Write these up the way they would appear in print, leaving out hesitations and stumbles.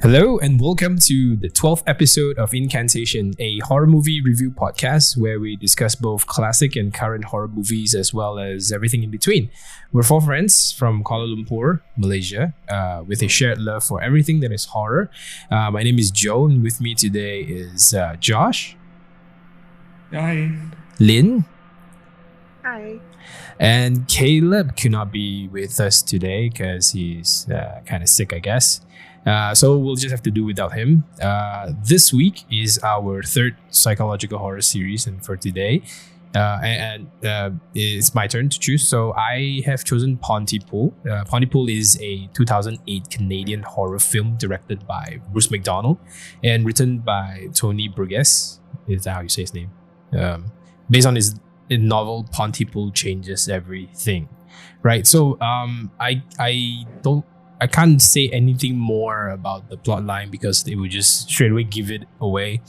Hello and welcome to the 12th episode of Incantation, a horror movie review podcast where we discuss both classic and current horror movies as well as everything in between. We're four friends from Kuala Lumpur, Malaysia, with a shared love for everything that is horror. My name is Joe and with me today is Josh. Hi. Lynn. Hi. And Caleb could not be with us today because he's kind of sick, I guess. So we'll just have to do without him. This week is our third psychological horror series, and for today, it's my turn to choose. So I have chosen Pontypool. Pontypool is a 2008 Canadian horror film directed by Bruce McDonald and written by Tony Burgess. Is that how you say his name? Based on his novel Pontypool Changes Everything, right? So I can't say anything more about the plot line because it would just straight away give it away.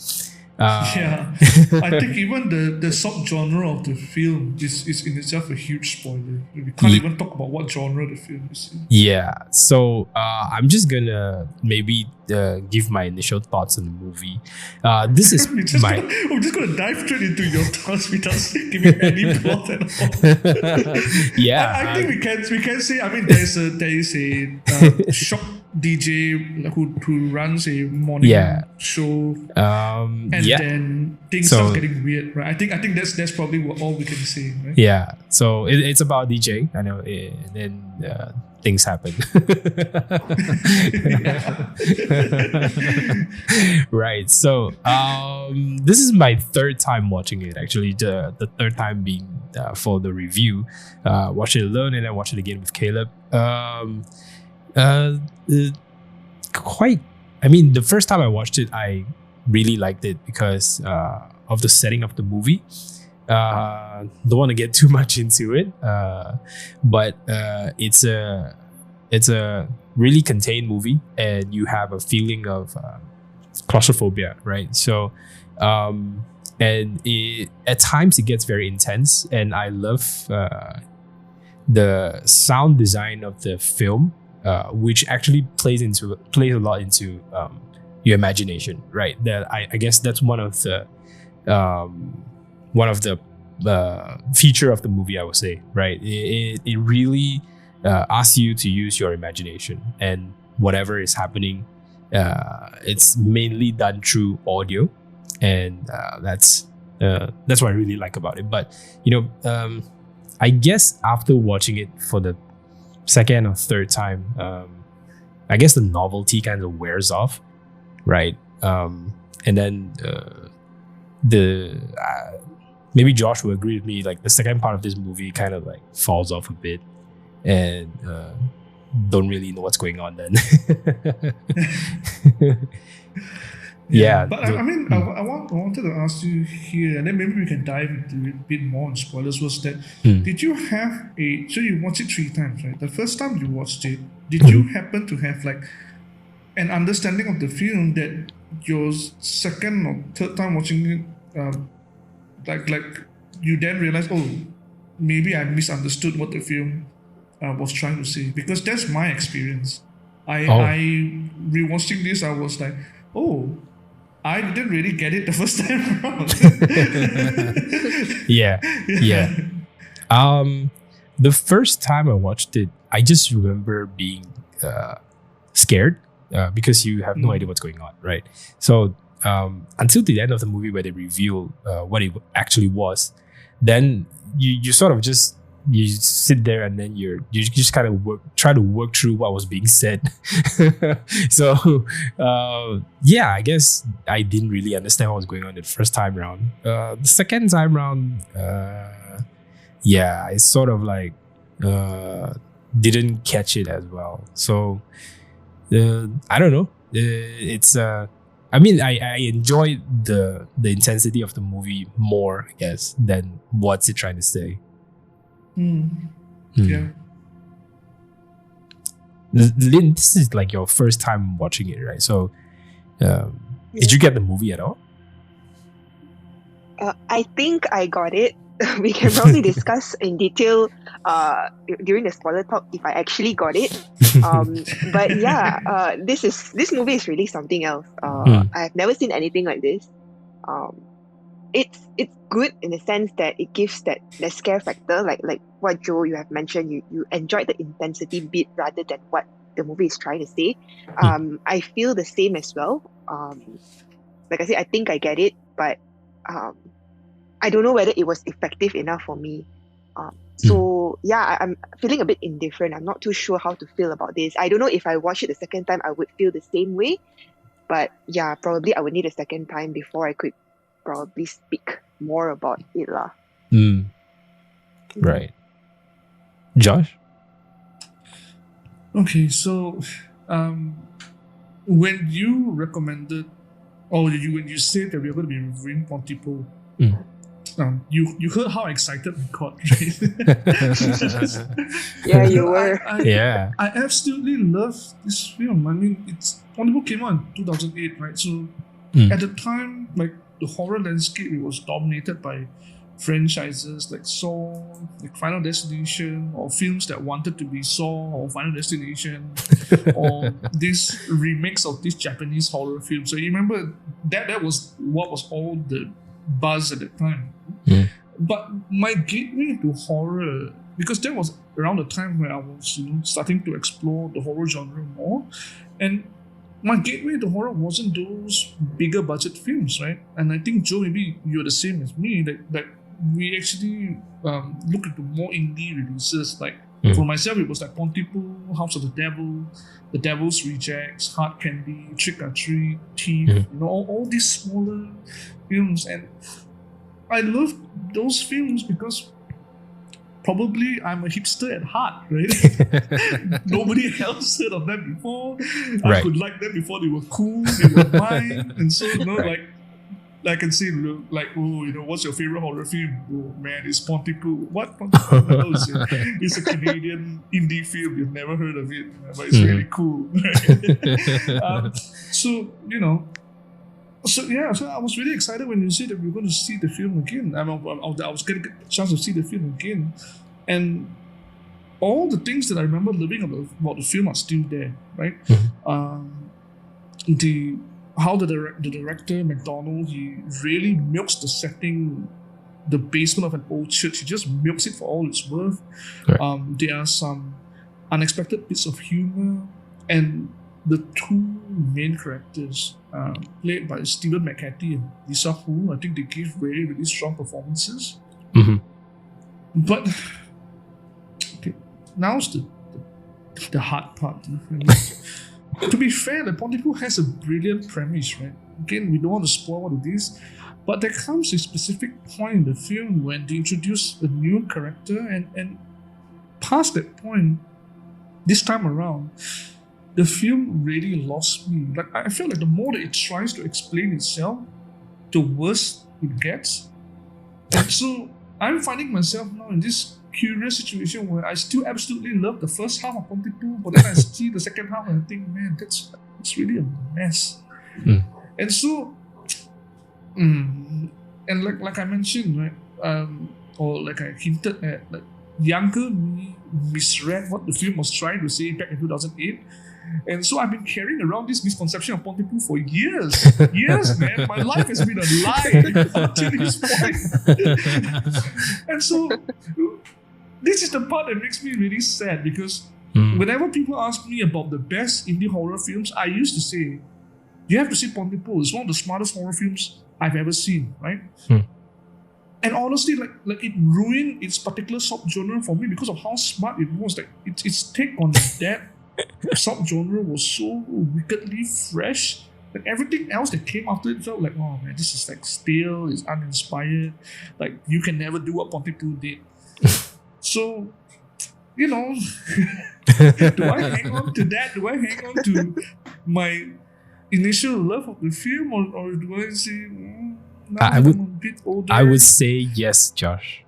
I think even the subgenre of the film is in itself a huge spoiler. We can't even talk about what genre the film is in. Yeah, so I'm just gonna maybe give my initial thoughts on the movie. This is we're just gonna dive straight into your thoughts without giving any plot at all. Yeah, I think we can say. I mean, there is a shock DJ who runs a morning show, then things start getting weird, right? I think that's probably all we can say, right? Yeah, so it's about DJ. I know, and then things happen. Right. So this is my third time watching it. Actually, the third time being for the review. Watch it alone and then watch it again with Caleb. The first time I watched it, I really liked it because of the setting of the movie. Don't want to get too much into it, but it's a really contained movie, and you have a feeling of claustrophobia, right? So, at times it gets very intense, and I love the sound design of the film. Which actually plays a lot into your imagination, right? That I guess that's one of the feature of the movie, I would say, right? It really asks you to use your imagination, and whatever is happening, it's mainly done through audio, and that's what I really like about it. But I guess after watching it for the second or third time, I guess the novelty kind of wears off, right? And then maybe Josh will agree with me. Like the second part of this movie kind of like falls off a bit, and don't really know what's going on then. But I wanted to ask you here, and then maybe we can dive into a bit more on spoilers. Was that did you have so you watched it 3 times, right? The first time you watched it, did you happen to have like an understanding of the film that your second or third time watching it, like you then realized, oh, maybe I misunderstood what the film was trying to say? Because that's my experience. I rewatching this, I was like, oh, I didn't really get it the first time around. Yeah. The first time I watched it, I just remember being scared because you have no idea what's going on, right? So until the end of the movie where they reveal what it actually was, then you sort of just you sit there and then you just kind of try to work through what was being said. So I guess I didn't really understand what was going on the first time round. The second time round, it's sort of like didn't catch it as well. So I don't know. I enjoyed the intensity of the movie more, I guess, than what's it trying to say. Yeah. Lynn, this is like your first time watching it, right? So, did you get the movie at all? I think I got it. We can probably discuss in detail during the spoiler talk if I actually got it. But yeah, this movie is really something else. I have never seen anything like this. It's good in the sense that it gives that scare factor, like what Joe you have mentioned. You enjoyed the intensity bit rather than what the movie is trying to say. I feel the same as well. Like I said, I think I get it, but I don't know whether it was effective enough for me. So yeah, I'm feeling a bit indifferent. I'm not too sure how to feel about this. I don't know if I watch it the second time, I would feel the same way. But yeah, probably I would need a second time before I could probably speak more about it lah. Right. Josh? Okay, so when you recommended, or when you said that we are going to be reviewing Pontypool, you heard how excited we got, right? Yeah, you were. I absolutely love this film. I mean, Pontypool came out in 2008, right? So at the time, like the horror landscape, it was dominated by franchises like Saw, like Final Destination, or films that wanted to be Saw or Final Destination, or these remakes of these Japanese horror films. So you remember that was what was all the buzz at the time. But my gateway to horror, because that was around the time where I was starting to explore the horror genre more, and my gateway to horror wasn't those bigger budget films, right? And I think, Joe, maybe you're the same as me, that we actually look into more indie releases. Like for myself, it was like Pontypool, House of the Devil, The Devil's Rejects, Hard Candy, Trick or Treat, Thief, all these smaller films. And I love those films because probably I'm a hipster at heart, right? Nobody else heard of them before. I could like them before they were cool, they were mine. And so, like I can say, like, what's your favorite horror film? Oh man, it's Pontypool. What? Pontypool? No, it's a Canadian indie film. You've never heard of it, but it's really cool. Right? So I was really excited when you said that we were going to see the film again. I was going to get a chance to see the film again. And all the things that I remember loving about the film are still there, right? How the director, McDonald, he really milks the setting, the basement of an old church. He just milks it for all it's worth. Right. There are some unexpected bits of humor, and the two main characters, played by Stephen McHattie and Lisa Hu, I think they give really, really strong performances. But okay, now's the hard part. To be fair, the Pontypool has a brilliant premise, right? Again, we don't want to spoil what it is, but there comes a specific point in the film when they introduce a new character, and past that point, this time around, the film really lost me. Like, I feel like the more that it tries to explain itself, the worse it gets. And so I'm finding myself now in this curious situation where I still absolutely love the first half of Pontypool, but then I see the second half and I think, man, it's really a mess. And so, and like I mentioned, right, or like I hinted at, like younger me misread what the film was trying to say back in 2008. And so I've been carrying around this misconception of Pontypool for years. Years, man. My life has been a lie up to this point. And so this is the part that makes me really sad, because whenever people ask me about the best indie horror films, I used to say, you have to see Pontypool. It's one of the smartest horror films I've ever seen, right? And honestly, like it ruined its particular subgenre for me because of how smart it was. Like its take on that subgenre was so wickedly fresh. Like everything else that came after it felt like, oh man, this is like stale, it's uninspired. Like you can never do what Pontypool did. So, do I hang on to that? Do I hang on to my initial love of the film, or do I say, I'm a bit older? I would say yes, Josh.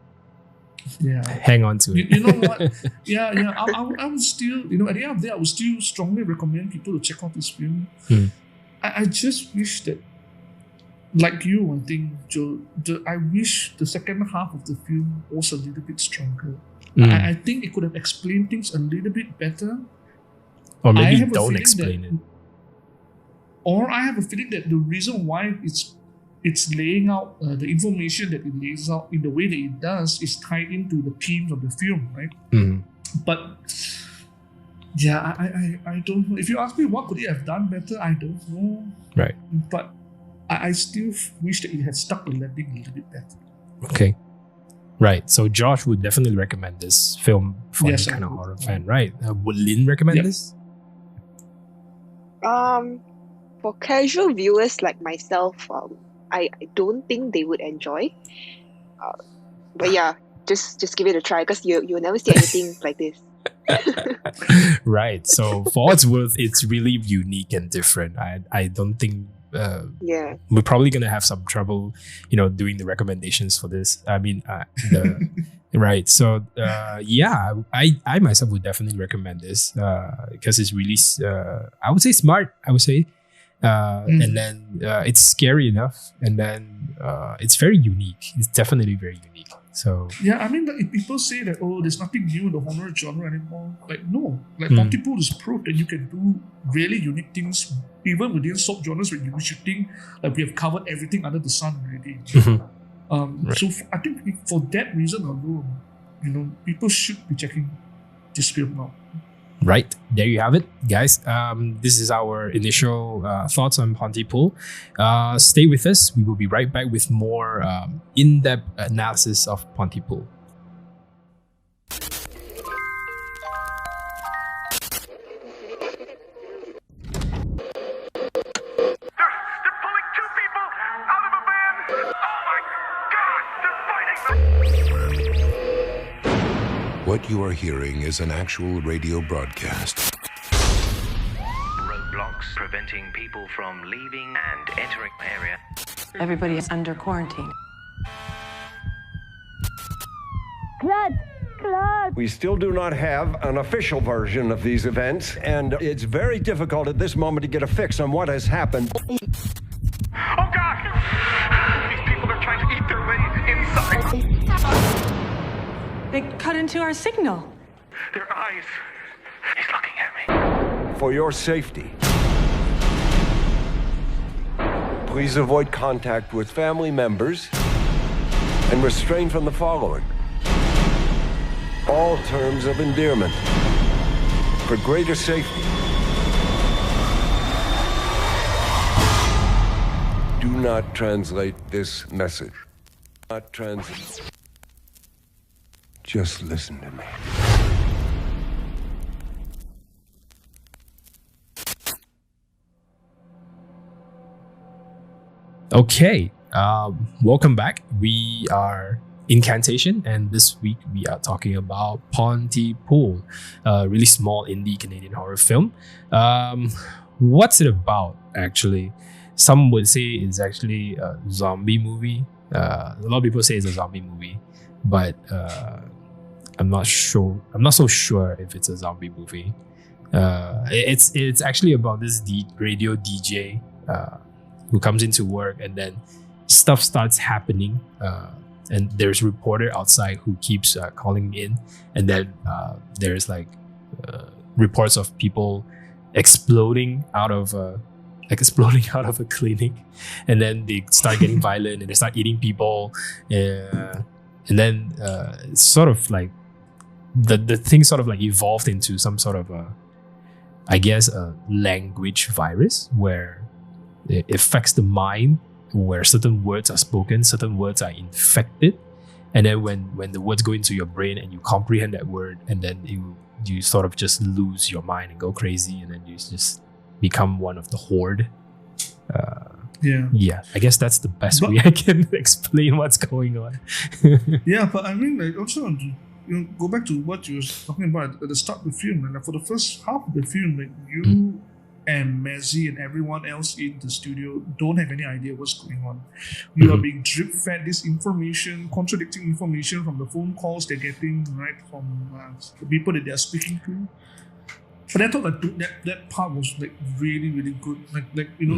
Yeah. Hang on to it. You know what? Yeah. I would still, at the end of the day, I would still strongly recommend people to check out this film. I just wish that, like you, I think, Joe, I wish the second half of the film was a little bit stronger. I think it could have explained things a little bit better. Or maybe don't explain it. Or I have a feeling that the reason why it's laying out the information that it lays out in the way that it does is tied into the themes of the film, right? But yeah, I don't know. If you ask me what could it have done better, I don't know. Right. But I still wish that it had stuck the landing a little bit better. Okay. Right. So Josh would definitely recommend this film for any kind of horror fan, right? Would Lynn recommend this? For casual viewers like myself, I don't think they would enjoy. But yeah, just give it a try because you'll never see anything like this. Right. So for what it's worth, it's really unique and different. I don't think we're probably gonna have some trouble, doing the recommendations for this. I mean, right. So I myself would definitely recommend this because it's really I would say smart. I would say. And then it's scary enough, and then it's very unique. It's definitely very unique. So yeah, I mean, if people say that there's nothing new in the horror genre anymore, no, Pontypool is proof that you can do really unique things even within subgenres when you should think like we have covered everything under the sun already. Right. So I think for that reason alone, people should be checking this film out. Right, there you have it, guys. This is our initial thoughts on Pontypool. Stay with us. We will be right back with more in-depth analysis of Pontypool. They're pulling two people out of a van! Oh my God! They're fighting! What you are hearing is an actual radio broadcast. Roadblocks preventing people from leaving and entering the area. Everybody is under quarantine. We still do not have an official version of these events, and it's very difficult at this moment to get a fix on what has happened. Oh God! These people are trying to eat their way inside. They cut into our signal. Their eyes. He's looking at me. For your safety, please avoid contact with family members and refrain from the following. All terms of endearment. For greater safety, do not translate this message. Not translate. Just listen to me. Okay, welcome back. We are Incantation, and this week we are talking about Pontypool, a really small indie Canadian horror film. What's it about, actually? Some would say it's actually a zombie movie. A lot of people say it's a zombie movie, but I'm not sure. I'm not so sure if it's a zombie movie. It's actually about this radio DJ who comes into work, and then stuff starts happening. And there's a reporter outside who keeps calling in, and then there's reports of people exploding out of a clinic, and then they start getting violent and they start eating people, and then it's sort of like the thing sort of like evolved into some sort of a language virus where it affects the mind, where certain words are spoken, certain words are infected, and then when the words go into your brain and you comprehend that word, and then you sort of just lose your mind and go crazy, and then you just become one of the horde. Yeah, I guess that's the best way I can explain what's going on. Yeah, but I mean, also go back to what you were talking about at the start of the film. For the first half of the film, you and Mazzy and everyone else in the studio don't have any idea what's going on. You are being drip-fed this information, contradicting information from the phone calls they're getting, right, from the people that they're speaking to. But I thought that part was like really really good. Like you know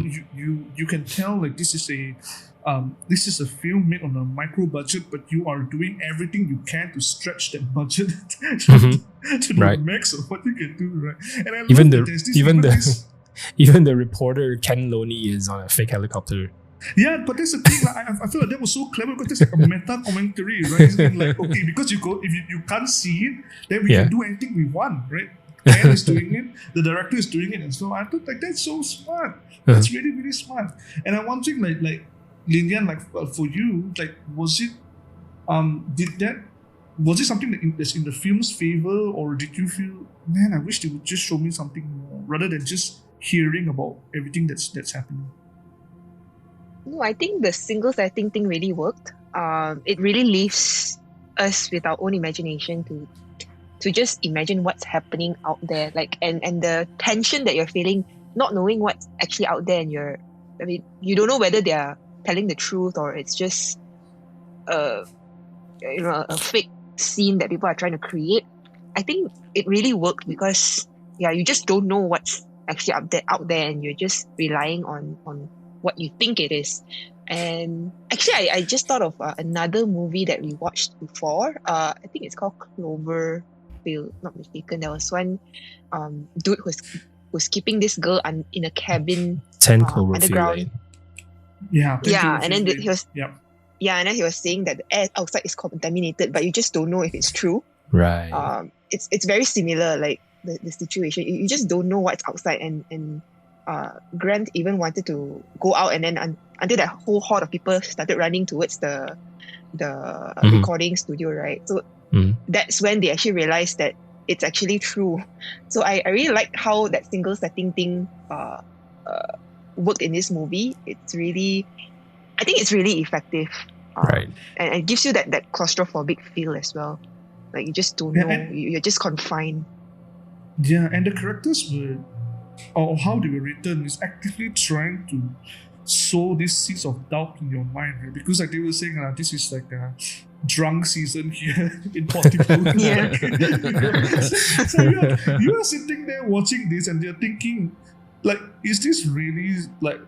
you can tell like this is a film made on a micro budget, but you are doing everything you can to stretch that budget to the max of what you can do, right? And I even love the even the reporter Ken Loney is on a fake helicopter. Yeah, but that's the thing. Like, I feel like that was so clever because that's like a meta commentary, right? It's like, okay, because you can't see it, then we can do anything we want, right? Ken is doing it, the director is doing it, and so I thought like that's so smart. That's really really smart. And I'm wondering like Lilian, like for you, like was it something that's in the film's favor, or did you feel, man, I wish they would just show me something more rather than just hearing about everything that's happening? No, I think the single setting thing really worked. It really leaves us with our own imagination to just imagine what's happening out there, like and the tension that you're feeling, not knowing what's actually out there, and you don't know whether they are telling the truth or it's just a fake scene that people are trying to create. I think it really worked because you just don't know what's actually out there, and you're just relying on what you think it is. And actually I just thought of another movie that we watched before. I think it's called Cloverfield, not mistaken. There was one dude who's keeping this girl in a cabin 10 Cloverfield underground. Lane. Yeah, and then he was and then he was saying that the air outside is contaminated, but you just don't know if it's true. Right. It's very similar, like the situation. You just don't know what's outside, and Grant even wanted to go out, and then until that whole horde of people started running towards the recording studio, right? So that's when they actually realized that it's actually true. So I really liked how that single setting thing worked in this movie. I think it's really effective. Right. And it gives you that claustrophobic feel as well. Like you just don't know, you're just confined. Yeah, and the characters or how they were written is actively trying to sow these seeds of doubt in your mind, right? Because like they were saying, this is like a drunk season here in Pontypool. Yeah. So you're sitting there watching this and you're thinking, like, is this really like,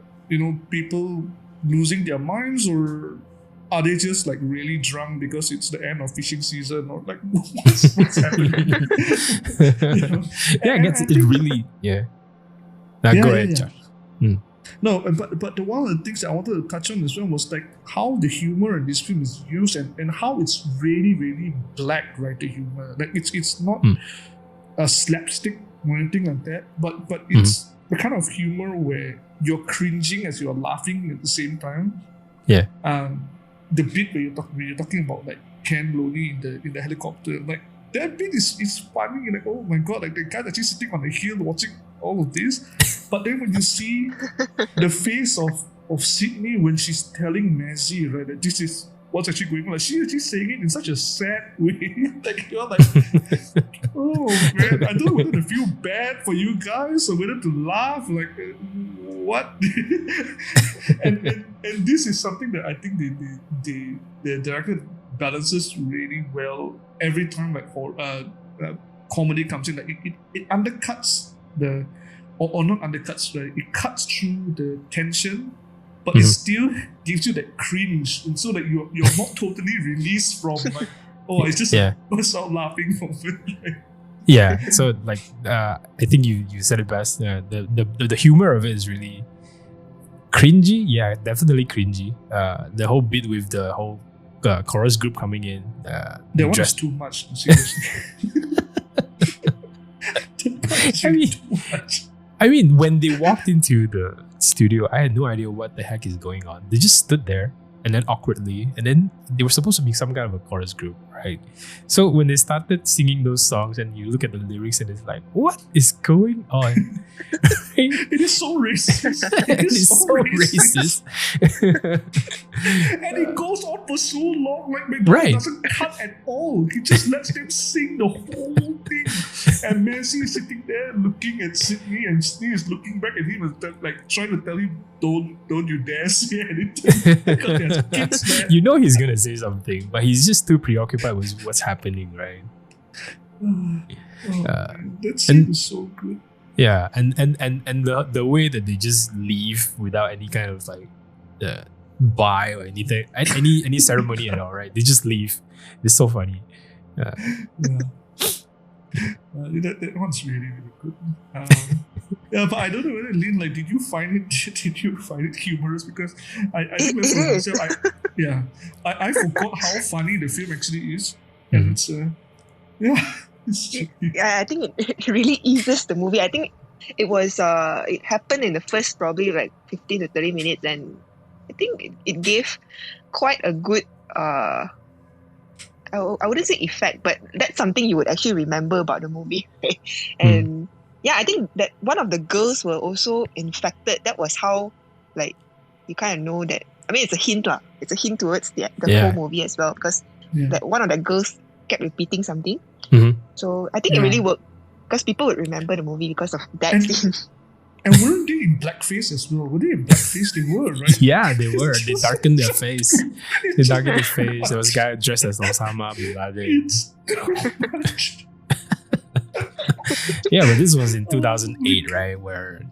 people losing their minds, or are they just like really drunk because it's the end of fishing season, or like what's happening? I guess it really go ahead, Josh. No, but the one of the things that I wanted to touch on as well was like how the humor in this film is used, and how it's really really black, right? The humor, like it's not a slapstick or anything like that, but it's the kind of humor where you're cringing as you're laughing at the same time. Yeah. The bit where you're talking about like Ken Loney in the helicopter, like that bit is funny. You're like, oh my god, like the guy's actually sitting on the hill watching all of this. But then when you see the face of Sydney when she's telling Mazzy, right, that this is what's actually going on, like she's actually saying it in such a sad way. Like you're like, oh man, I don't know whether to feel bad for you guys or whether to laugh. Like what? and this is something that I think the director balances really well every time. Like for comedy comes in, like it undercuts or not undercuts, right? It cuts through the tension, but it still gives you that cringe, and so that you're not totally released from like, oh, it's just burst out laughing from it. Yeah, so like I think you said it best. The humor of it is really cringy. Yeah, definitely cringy. The whole bit with the whole chorus group coming in. That one is too much. Seriously. I mean, when they walked into the studio, I had no idea what the heck is going on. They just stood there, and then awkwardly, and then they were supposed to be some kind of a chorus group, right? So when they started singing those songs, and you look at the lyrics, and it's like, what is going on? It is so racist. It is so racist. And it goes on for so long. Like McDonald doesn't cut at all. He just lets them sing the whole thing. And Mazzy is sitting there looking at Sydney, and Sydney is looking back at him and like trying to tell him, don't you dare say anything. Because there's kids there. You know he's gonna say something, but he's just too preoccupied with what's happening, right? That scene was so good. Yeah, and the way that they just leave without any kind of like bye or anything, any ceremony at all, right? They just leave. It's so funny. Yeah. That one's really, really good. Yeah, but I don't know whether Lynn, like, did you find it humorous? Because I remember for myself, I forgot how funny the film actually is, and it's I think it really eases the movie. I think it was it happened in the first probably like 15 to 30 minutes, and I think it gave quite a good I wouldn't say effect, but that's something you would actually remember about the movie, right? And yeah, I think that one of the girls were also infected. That was how, like, you kind of know that. I mean, it's a hint lah. It's a hint towards the whole movie as well, because that one of the girls kept repeating something. So I think it really worked, because people would remember the movie because of that scene. And weren't they in blackface as well? Were they in blackface? They were, right? Yeah, they were. They darkened their face. They darkened their face. There was a guy dressed as Osama bin Laden. It's too much. Yeah, but this was in 2008, right? Where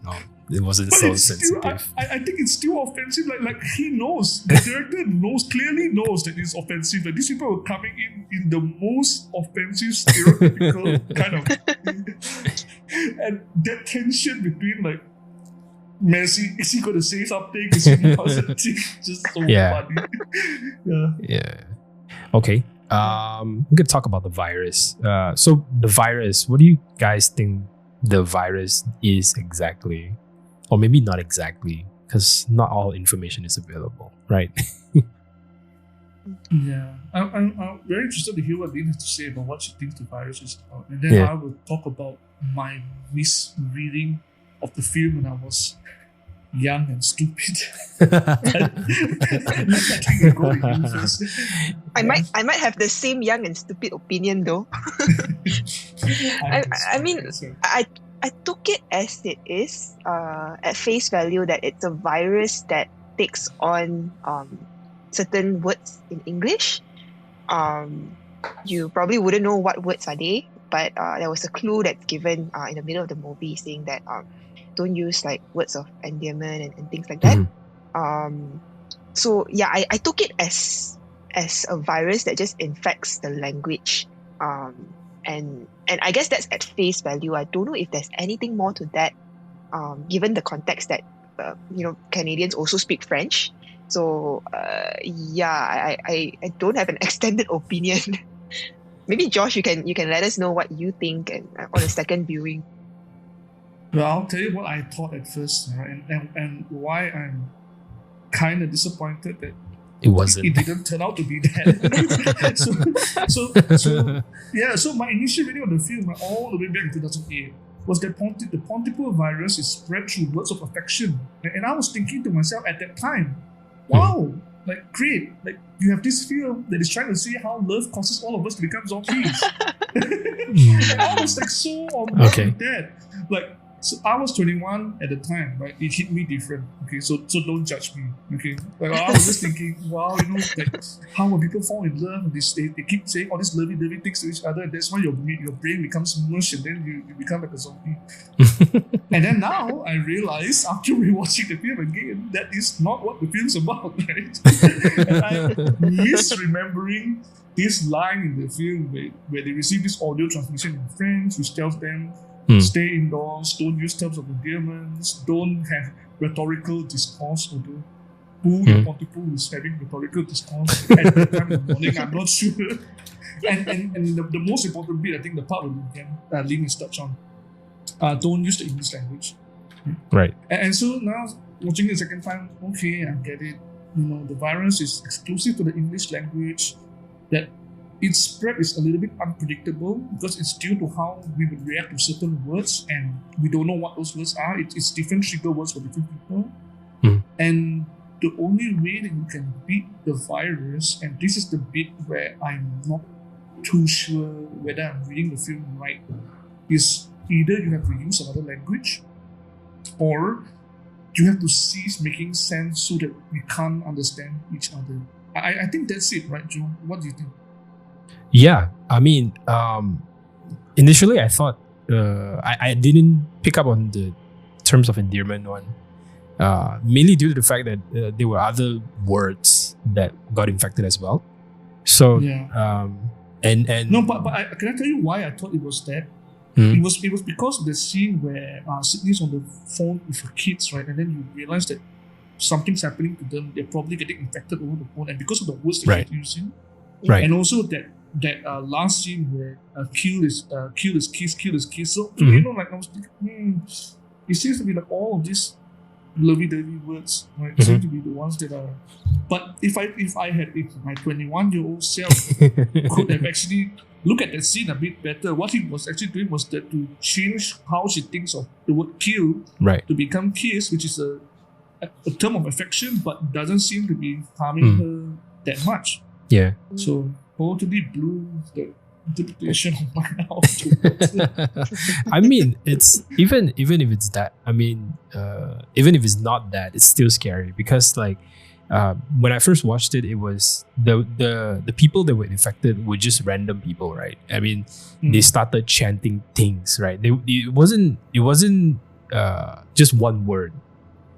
it wasn't so sensitive. I think it's still offensive. Like he knows. The director clearly knows that it's offensive. That these people are coming in the most offensive, stereotypical kind of. And that tension between like Messi, is he going to say something? Is he positive? Just so funny. Yeah. Okay. I'm gonna talk about the virus. So the virus, what do you guys think the virus is exactly? Or maybe not exactly, because not all information is available, right? Yeah. I'm very interested to hear what Lynn has to say about what she thinks the virus is about. And then I will talk about my misreading of the film when I was young and stupid. I might have the same young and stupid opinion though. I mean, I took it as it is, at face value, that it's a virus that takes on certain words in English. You probably wouldn't know what words are they, but there was a clue that's given in the middle of the movie saying that don't use like words of endearment and things like that. So yeah, I took it as a virus that just infects the language. And I guess that's at face value. I don't know if there's anything more to that, given the context that Canadians also speak French. So I don't have an extended opinion. Maybe Josh, you can let us know what you think on a second viewing. Well, I'll tell you what I thought at first, right? And why I'm kind of disappointed that it didn't turn out to be that. So my initial reading of the film, all the way back in 2008, was that the Pontypool virus is spread through words of affection. And I was thinking to myself at that time, wow, like great, like you have this film that is trying to see how love causes all of us to become zombies. And I was like so on board with that. Like, so I was 21 at the time, right? It hit me different. Okay, so don't judge me. Okay, like I was just thinking, wow, like how when people fall in love, they keep saying all these lovey things to each other, and that's why your brain becomes mush, and then you become like a zombie. And then now I realize after rewatching the film again, that is not what the film's about, right? And I'm misremembering this line in the film where they receive this audio transmission in French, which tells them, stay indoors, don't use terms of endearments, don't have rhetorical discourse, although who the Pontypool is having rhetorical discourse at that time in the morning, I'm not sure. And the most important bit, I think the part where Lynn is touched on, don't use the English language. Right. And so now, watching it the second time, okay, I get it. The virus is exclusive to the English language, that its spread is a little bit unpredictable because it's due to how we would react to certain words, and we don't know what those words are. It's different trigger words for different people. And the only way that you can beat the virus, and this is the bit where I'm not too sure whether I'm reading the film right, is either you have to use another language, or you have to cease making sense so that we can't understand each other. I think that's it, right, Joe? What do you think? Yeah, I mean, initially I thought I didn't pick up on the terms of endearment one, mainly due to the fact that there were other words that got infected as well. So and no, but can I tell you why I thought it was that? It was because of the scene where Sydney's on the phone with her kids, right? And then you realize that something's happening to them. They're probably getting infected over the phone, and because of the words that she's using, and also that last scene where kill is kiss. So you know, like I was thinking, it seems to be like all of these lovey-dovey words, right? Seem to be the ones that are. But if my 21-year-old self could have actually look at that scene a bit better, what he was actually doing was that to change how she thinks of the word kill to become kiss, which is a term of affection, but doesn't seem to be harming her that much. Yeah. So totally blew the interpretation of mine out. I mean, it's even if it's that. I mean, even if it's not that, it's still scary because like when I first watched it, it was the people that were infected were just random people, right? I mean, they started chanting things, right? It wasn't just one word.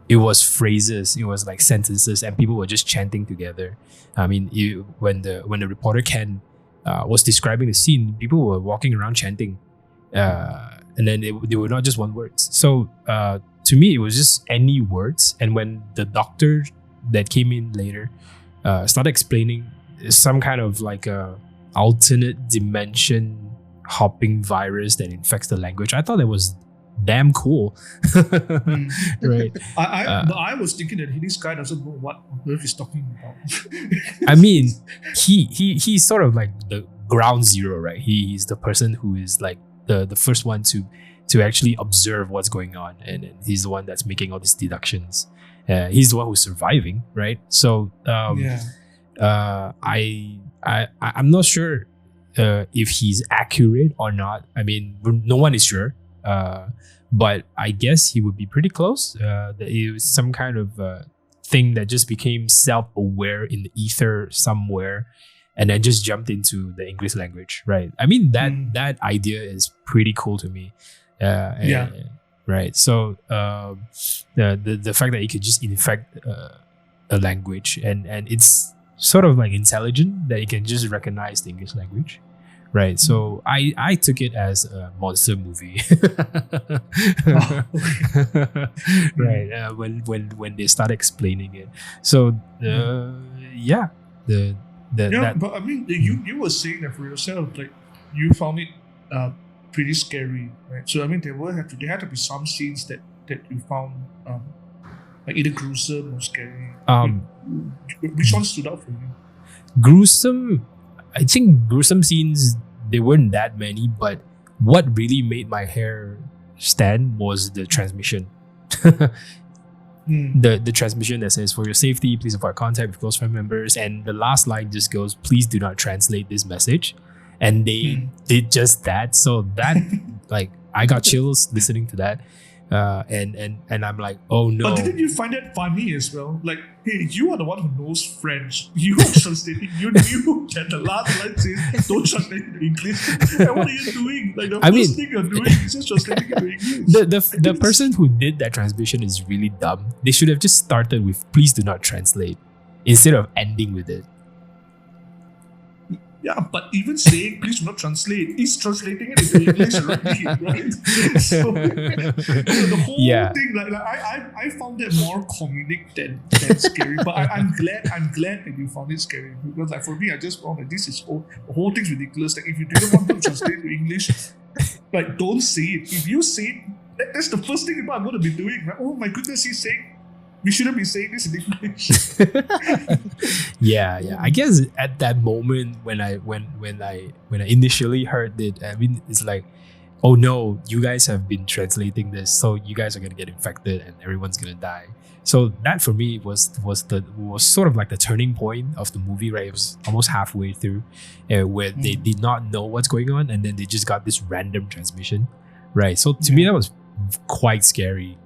It was phrases. It was like sentences, and people were just chanting together. I mean, when the reporter Ken was describing the scene, people were walking around chanting, and then they were not just one words. So to me, it was just any words. And when the doctor that came in later started explaining some kind of like a alternate dimension hopping virus that infects the language, I thought that was damn cool. Right. I was thinking that this guy doesn't know what on earth he's talking about. I mean, he's sort of like the ground zero, right? He's the person who is like the first one to actually observe what's going on, and he's the one that's making all these deductions. He's the one who's surviving, right? So I'm not sure if he's accurate or not. I mean, no one is sure. But I guess he would be pretty close. It was some kind of thing that just became self-aware in the ether somewhere, and then just jumped into the English language, right? I mean, that idea is pretty cool to me. Right. So the fact that it could just infect a language, and it's sort of like intelligent that it can just recognize the English language. Right, so I took it as a monster movie. Right, when they start explaining it. So but I mean, you were saying that for yourself, like you found it pretty scary, right? So I mean, there had to be some scenes that you found like either gruesome or scary. Which one stood out for you? Gruesome. I think gruesome scenes, they weren't that many, but what really made my hair stand was the transmission. The transmission that says, "For your safety, please avoid contact with close family members." And the last line just goes, "Please do not translate this message." And they did just that. So that, like, I got chills listening to that. And I'm like, oh no. But didn't you find that funny as well? Like, hey, you are the one who knows French. You are translating. You knew that the last line says, don't translate it to English. And what are you doing? Like, the first thing you're doing is just translating it to English. The person who did that transmission is really dumb. They should have just started with, please do not translate, instead of ending with it. Yeah, but even saying please do not translate, he's translating it into English already, right? So the whole thing, like I found that more comedic than scary. But I'm glad that you found it scary, because like for me, I just found that this is the whole thing's ridiculous. Like if you didn't want to translate to English, like don't say it. If you say it, that's the first thing I'm going to be doing. Right? Oh my goodness, he's saying. We shouldn't be saying this in English. Yeah. I guess at that moment when I initially heard it, I mean, it's like, oh no, you guys have been translating this, so you guys are gonna get infected and everyone's gonna die. So that for me was sort of like the turning point of the movie, right? It was almost halfway through, where they did not know what's going on, and then they just got this random transmission, right? So to me, that was quite scary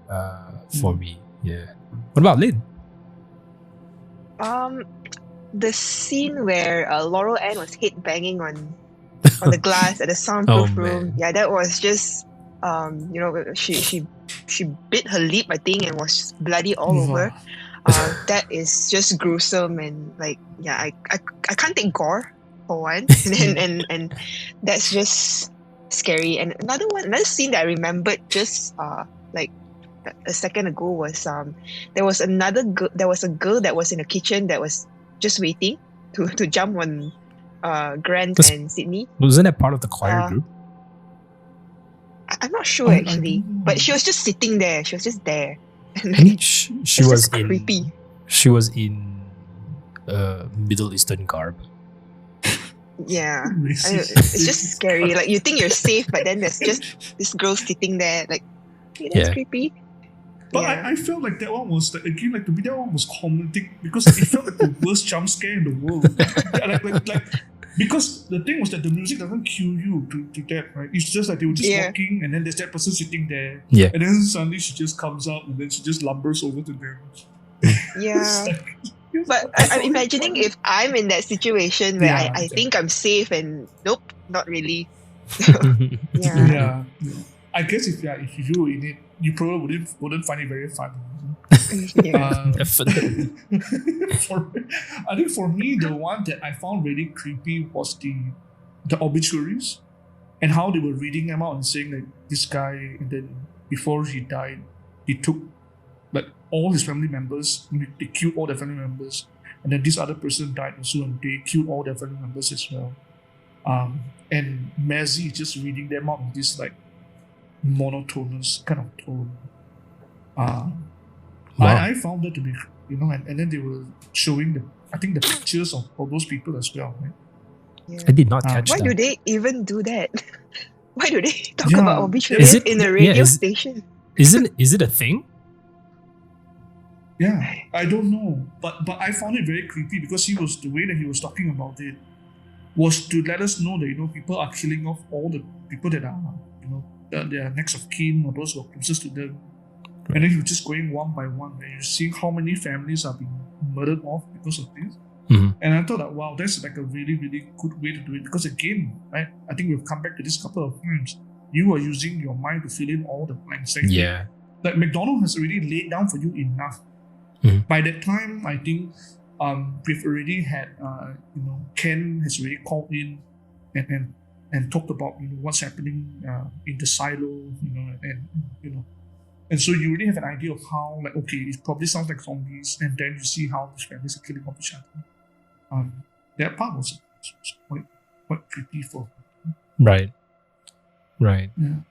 for me. Yeah. What about Lynn? The scene where Laurel Ann was head banging on on the glass at the soundproof room. man. Yeah, that was just she bit her lip, I think, and was bloody all over. That is just gruesome, and like, yeah, I can't take gore for one, and that's just scary. And another scene that I remembered just like a second ago was there was a girl that was in a kitchen that was just waiting to jump on Grant and Sydney. Wasn't that part of the choir group? I'm not sure actually, but she was just sitting there. She was just there. And I think she was creepy. She was in Middle Eastern garb. Yeah, it's just scary. Like, you think you're safe, but then there's just this girl sitting there. Like, that's creepy. But I felt like that one was, again, like, to me, that one was comedic because it felt like the worst jump scare in the world. like, because the thing was that the music doesn't cue you to that, right? It's just like they were just walking, and then there's that person sitting there, and then suddenly she just comes up, and then she just lumbers over to them. Yeah. But I'm imagining if I'm in that situation where I think I'm safe, and nope, not really. Yeah. I guess if you were in it, you probably wouldn't find it very fun. Definitely. I think for me, the one that I found really creepy was the obituaries and how they were reading them out and saying like this guy, and then before he died, he took like all his family members, they killed all their family members, and then this other person died also, and they killed all their family members as well. And Mazzy is just reading them out in this like monotonous kind of tone. I found that to be, and then they were showing the pictures of all those people as well, right? Yeah. I did not catch Why that. do they even do that? Why do they talk about obituaries in a radio station? Is it a thing? Yeah, I don't know, but I found it very creepy because the way that he was talking about it was to let us know that people are killing off all the people that are their next of kin or those who are closest to them, and then you're just going one by one, and you're seeing how many families are being murdered off because of this. And I thought that, wow, that's like a really, really good way to do it, because again, right, I think we've come back to this a couple of times. You are using your mind to fill in all the blanks. Like McDonald has already laid down for you enough. By that time, I think we've already had Ken has already called in and talked about what's happening in the silo, and so you already have an idea of how, like, okay, it probably sounds like zombies, and then you see how these families are killing off each other. That part was quite creepy for right. Yeah.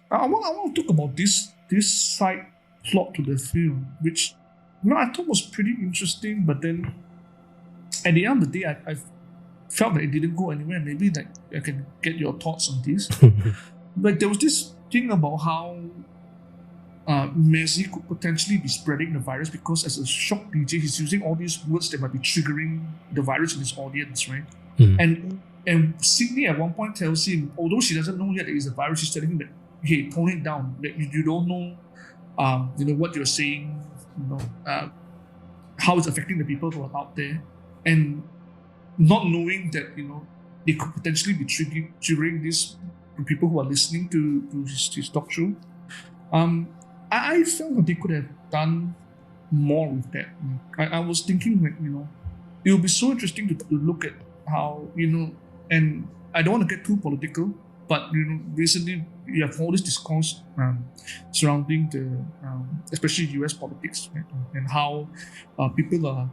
I want to talk about this side plot to the film, which I thought was pretty interesting, but then at the end of the day, I felt that it didn't go anywhere. Maybe like I can get your thoughts on this. Like, there was this thing about how Mazzy could potentially be spreading the virus because as a shock DJ, he's using all these words that might be triggering the virus in his audience, right? And Sydney at one point tells him, although she doesn't know yet that it's a virus, she's telling him that, hey, tone it down. That you don't know, what you're saying, how it's affecting the people who are out there, and not knowing that they could potentially be triggering this people who are listening to his talk show. I felt that they could have done more with that. I was thinking like, it would be so interesting to look at how, and I don't want to get too political, but recently you have all this discourse surrounding the especially US politics, right? And how people are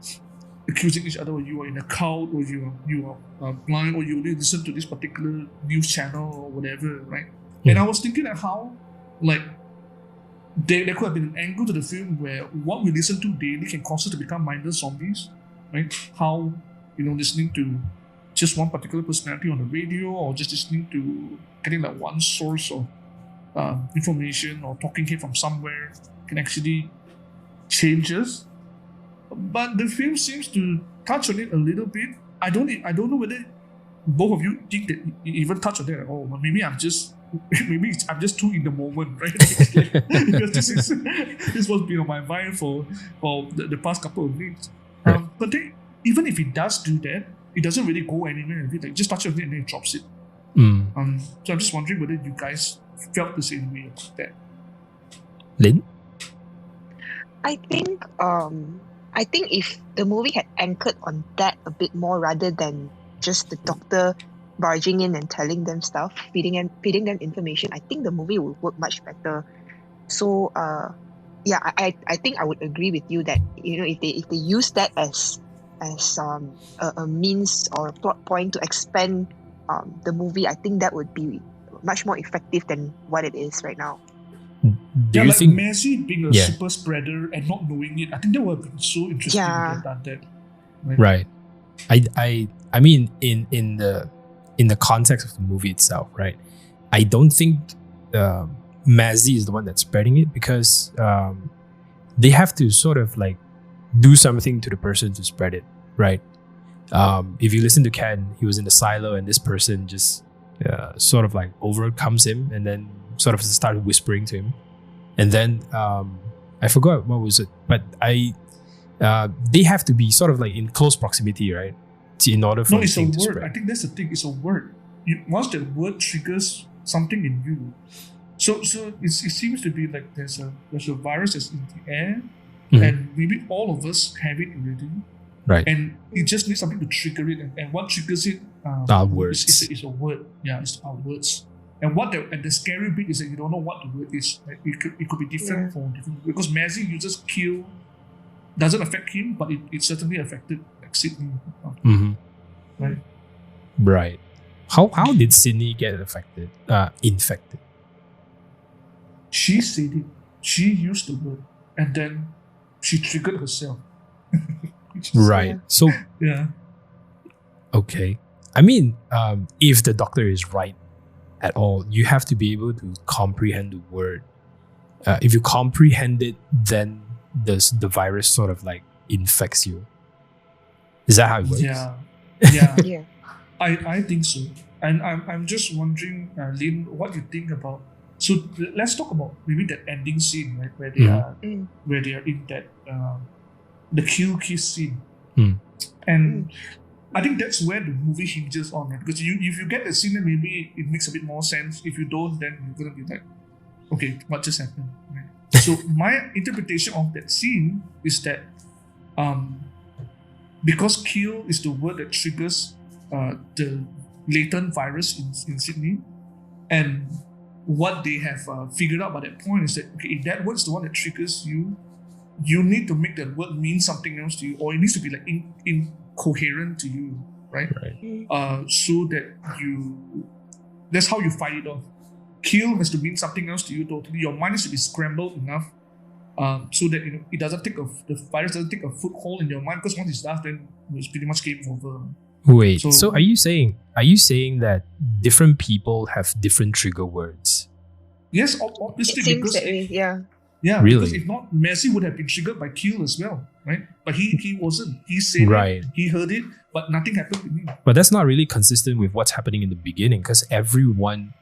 accusing each other, or you are in a cult, or you are blind, or you only listen to this particular news channel or whatever, right? And I was thinking at how, like, there could have been an angle to the film where what we listen to daily can cause us to become mindless zombies, right? How, listening to just one particular personality on the radio, or just listening to getting like one source of information or talking head from somewhere can actually change us. But the film seems to touch on it a little bit. I don't know whether both of you think that it even touch on that at all. Maybe I'm just too in the moment, right? Because this was been on my mind for the past couple of weeks. But even if it does do that, it doesn't really go anywhere. It like just touch on it and then it drops it. So I'm just wondering whether you guys felt the same way about that. Lynn? I think if the movie had anchored on that a bit more rather than just the doctor barging in and telling them stuff, feeding them information, I think the movie would work much better. So I think I would agree with you that if they use that as a means or a plot point to expand the movie, I think that would be much more effective than what it is right now. Do you think Messi being a super spreader and not knowing it? I think that would have been so interesting if they had done that. Right. I mean in the context of the movie itself, right? I don't think Mazzy is the one that's spreading it, because they have to sort of like do something to the person to spread it, right? If you listen to Ken, he was in the silo and this person just sort of like overcomes him and then sort of started whispering to him. And then I forgot what was it, but they have to be sort of like in close proximity, right? In order for it's a to word. spread. I think that's the thing. It's a word. Once that word triggers something in you, so it seems to be like there's a virus that's in the air, and maybe all of us have it already, right? And it just needs something to trigger it, and what triggers it? Our words. It's a word. Yeah, it's our words. And the scary bit is that you don't know what the word is. Like it could be different for different, because Mazzy uses kill, doesn't affect him, but it certainly affected like Sydney. Right. Right. How did Sydney get infected? She said it. She used the word, and then she triggered herself. Right. So yeah. Okay. I mean, if the doctor is right at all, you have to be able to comprehend the word. If you comprehend it, then the virus sort of like infects you. Is that how it works? Yeah. Yeah. I think so. And I'm just wondering, Lynn, what you think about. So let's talk about maybe that ending scene, right, where they are in that the kill kiss scene, and I think that's where the movie hinges on, right? Because if you get the scene, then maybe it makes a bit more sense. If you don't, then you're gonna be like, okay, what just happened? Right? So my interpretation of that scene is that because kill is the word that triggers the latent virus in Sydney, and what they have figured out by that point is that, okay, if that word is the one that triggers you, you need to make that word mean something else to you, or it needs to be like incoherent to you, right? So that that's how you fight it off. Kill has to mean something else to you totally. Your mind has to be scrambled enough so that it doesn't take the virus doesn't take a foothold in your mind, because once it does, then it's pretty much game over. Wait, so are you saying that different people have different trigger words? Yes, obviously. It seems that way, yeah. Yeah, really? Because if not, Messi would have been triggered by kill as well, right? But he wasn't. He said right. it, he heard it, but nothing happened to him. But that's not really consistent with what's happening in the beginning, because everyone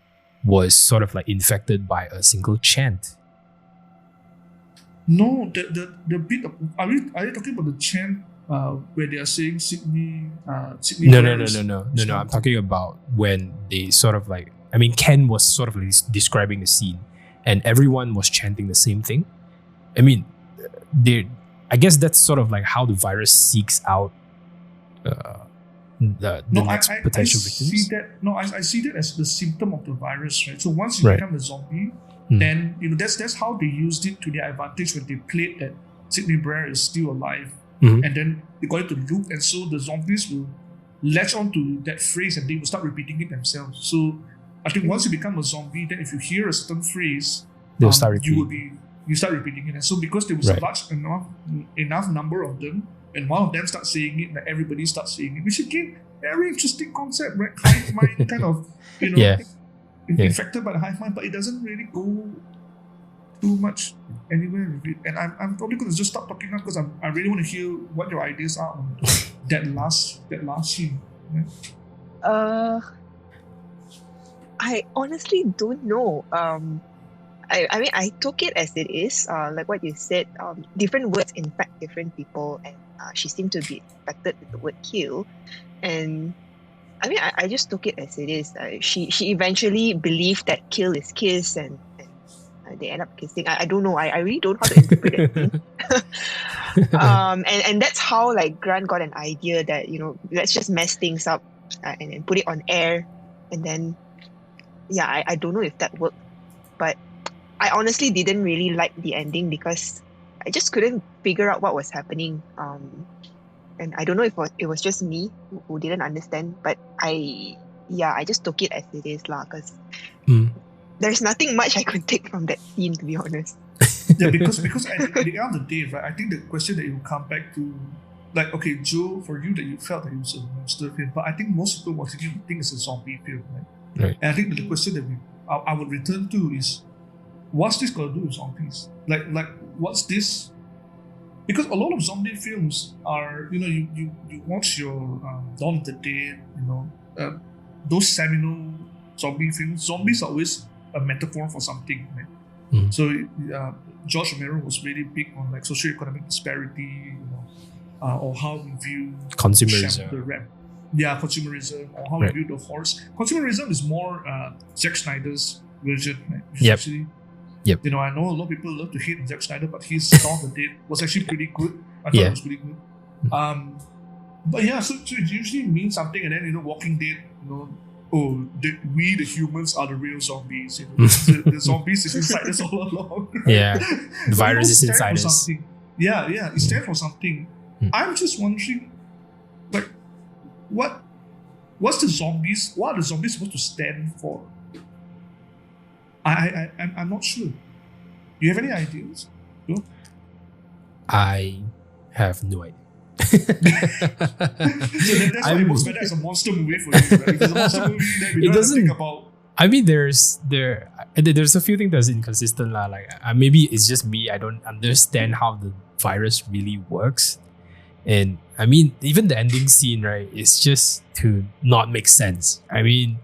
was sort of like infected by a single chant. No, the bit of, are you talking about the chant where they are saying Sydney? No. I'm talking about when they sort of like, I mean, Ken was sort of like describing the scene, and everyone was chanting the same thing. I mean, I guess that's sort of like how the virus seeks out the next potential victims. I see that as the symptom of the virus, right? So once you become a zombie, then that's how they used it to their advantage when they played that Sydney Brer is still alive, and then they got it to loop, and so the zombies will latch onto that phrase and they will start repeating it themselves. So I think once you become a zombie, then if you hear a certain phrase, they'll start repeating. You start repeating it. And so because there was a large enough number of them, and one of them starts saying it, like everybody starts saying it, which again, very interesting concept, right? Hive mind kind of, infected by the hive mind, but it doesn't really go too much anywhere with it. And I'm probably going to just stop talking now, because I really want to hear what your ideas are on that last scene. Right? I honestly don't know. I mean, I took it as it is, like what you said. Different words infect different people, and she seemed to be infected with the word kill. And I mean, I just took it as it is. She eventually believed that kill is kiss, and they end up kissing. I don't know. I really don't know how to interpret it. And that's how like Grant got an idea that, you know, let's just mess things up and then put it on air, and then I don't know if that worked, but I honestly didn't really like the ending because I just couldn't figure out what was happening. And I don't know if it was just me who didn't understand, but I just took it as it is lah, because there's nothing much I could take from that scene, to be honest. Yeah, because at the end of the day, right, I think the question that you come back to, like, okay, Joe, for you that you felt that it was a monster film, but I think most people watching it think it's a zombie film, right? And I think that the question that I would return to is, what's this got to do with zombies? Like what's this? Because a lot of zombie films are, you know, you watch your Dawn of the Dead, you know, those seminal zombie films. Zombies are always a metaphor for something, right? So George Romero was really big on like socioeconomic disparity, you know, or how we view consumerism. Consumerism, or how we view the horse. Consumerism is more Zack Snyder's version, right? Yep. You know, I know a lot of people love to hate Zack Snyder, but his Dawn of the Dead was actually pretty good. I thought it was pretty good. But yeah, so it usually means something, and then, you know, Walking Dead, you know, we the humans are the real zombies. You know, the zombies is inside us all along. Yeah, the virus is inside us. Yeah, it stands for something. I'm just wondering, like, what's the zombies? What are the zombies supposed to stand for? I'm not sure. Do you have any ideas? No? I have no idea. So that's why it was better as a monster movie for you, right? If it's a monster movie, then we don't have to think about. I mean, there's a few things that's inconsistent lah. Like maybe it's just me. I don't understand how the virus really works, and I mean, even the ending scene, right? It's just to not make sense. I mean.